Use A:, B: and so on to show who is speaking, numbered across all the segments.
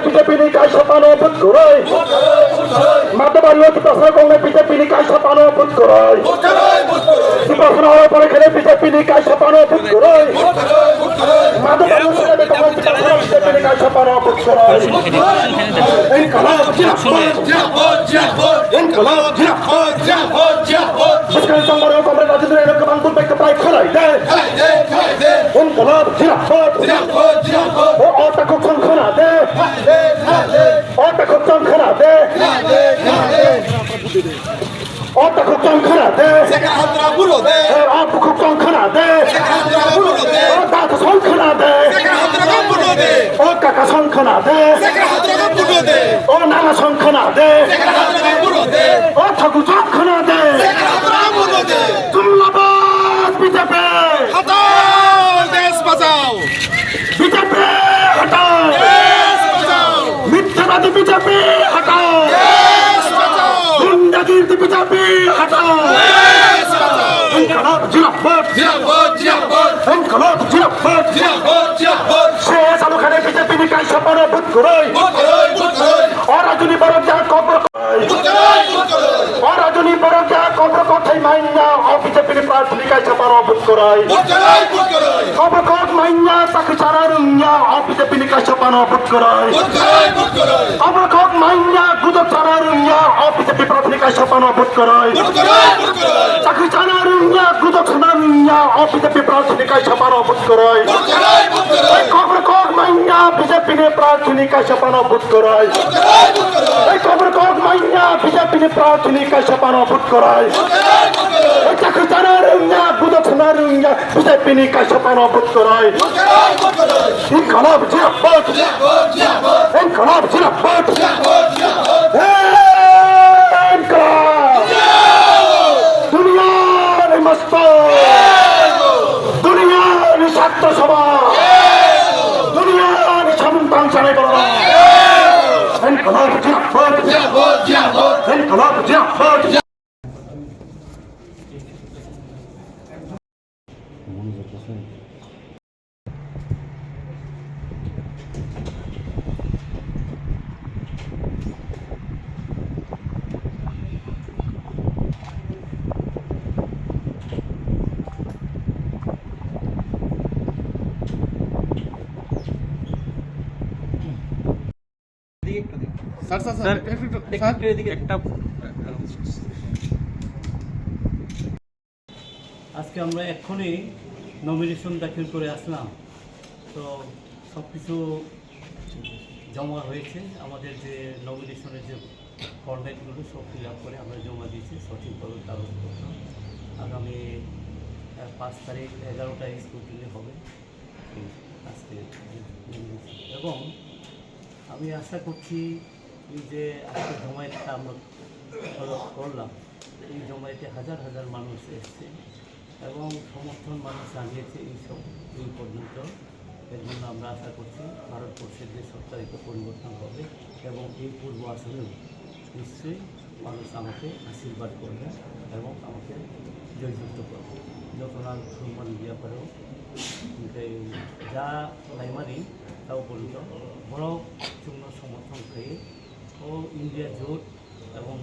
A: BJP নিকায় ছাপানো vote করাই মাধ্যবাড়ি অতি প্রশ্ন করলে বিজেপি নিকায় ছাপানো ভোট করাই সুপ্রশ্ন হওয়ার পরে খেলে বিজেপি নিকায় ছাপানো ভোট করাই মাধ্যবাড়ি বিজেপি নিকায় ছাপানো ভোট করাই ইনকলাব জিন্দাবাদ ইনকলাব জিন্দাবাদ মুসলিম সংগঠন কংগ্রেস রাজেন্দ্র এলাকা বাংকুর ব্যক্তি প্রায় খোলাই দেয় ইনকলাব জিন্দাবাদ ও অটাকুক সংখ্যা দে অটাকুক সংখ্যা দে অটাকুক সংখ্যা দে অটাকুক সংখ্যা দে দাঁত সংখ্যা দে ও কাকা সংখ্যা দে ও নানা সংখ্যা দে ও ঠাকুর সংখ্যা দে জিন্দাবাদ বিজেপি
B: দেশ বাঁচাও
A: বিজেপি হটাও মিথ্যাবাদী বিজেপি হটাও গুন্ডাগিরি বিজেপি হটাও ইনকলাব জিন্দাবাদ ইনকলাব জিন্দাবাদ শেষ আলুখানে বিজেপি নিকায় ছাপানো ভোট করাই অরাজনী বড় যা কবর অরাজনী বড় যা কবর কথাই মাইনা বিজেপি প্রার্থী নিকায় ছাপানো ভোট করাই খবর কত মাইনা তাকে চারা রুইয়া বিজেপি নিকায় ছাপানো ভোট করাই খবর কত মাইনা গুজব চারা রুইয়া বিজেপি প্রার্থী নিকায় ছাপানো ভোট করাই চাকরি চারা রুইয়া গুজব চারা রুইয়া বিজেপি প্রার্থী নিকায় ছাপানো ভোট করাই খবর কত মাইনা বিজেপি প্রার্থী নিকায় ছাপানো ভোট করাই খবর কত মাইনা বিজেপি প্রার্থী নিকায় ছাপানো ভোট করাই চাকরি চারা রুইয়া গুজব চারা রুইয়া বিজেপি নিকায় ছাপানো ভোট করাই ইনকলাব জিন্দাবাদ ইনকলাব জিন্দাবাদ ইনকলাব দুনিয়ার মস্ত দুনিয়ার ছাত্র সভা দুনিয়ার সন্তান চালাই বড় ইনকলাব জিন্দাবাদ ইনকলাব জিন্দাবাদ
C: আজকে আমরা এক্ষুনি নমিনেশন দাখিল করে আসলাম, তো সব কিছু জমা হয়েছে। আমাদের যে নমিনেশনের যে ফর্ম্যাটগুলো সব ফিল আপ করে আমরা জমা দিয়েছি সঠিকভাবে কাগজপত্র। আগামী 5 তারিখ 11টায় স্কুটিনি হবে আজকে, এবং আমি আশা করছি যে আজকে জমায়েতটা আমরা করলাম, এই জমায়েতে হাজার হাজার মানুষ এসছে এবং সমর্থন মানুষ জানিয়েছে এই পর্যন্ত। এর জন্য আমরা আশা করছি ভারতবর্ষের যে সরকারিত পরিবর্তন হবে এবং এই পূর্ব আসনেও নিশ্চয়ই মানুষ আমাকে আশীর্বাদ করবে এবং আমাকে জয়যুক্ত করবে। যত না সম্মান দিয়া পারেও যা প্রাইমারি তাও পর্যন্ত বড় চূর্ণ সমর্থন পেয়ে ও ইন্ডিয়া জোট এবং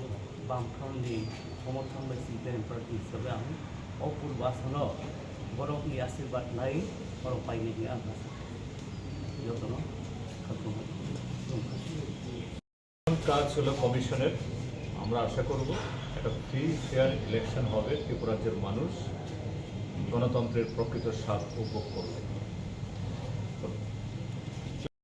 C: বামফ্রন্টলি সমর্থন বা সিপিআইএম প্রার্থী হিসাবে আমি অপূর্ব আসন বড় এই আশীর্বাদ নাই বড় পাইনি দিয়ে আমরা যত্ন
D: কাজ হলো কমিশনের। আমরা আশা করব একটা ফ্রি ফেয়ার ইলেকশন হবে, ত্রিপুরা রাজ্যের মানুষ গণতন্ত্রের প্রকৃত স্বাদ উপভোগ করবে।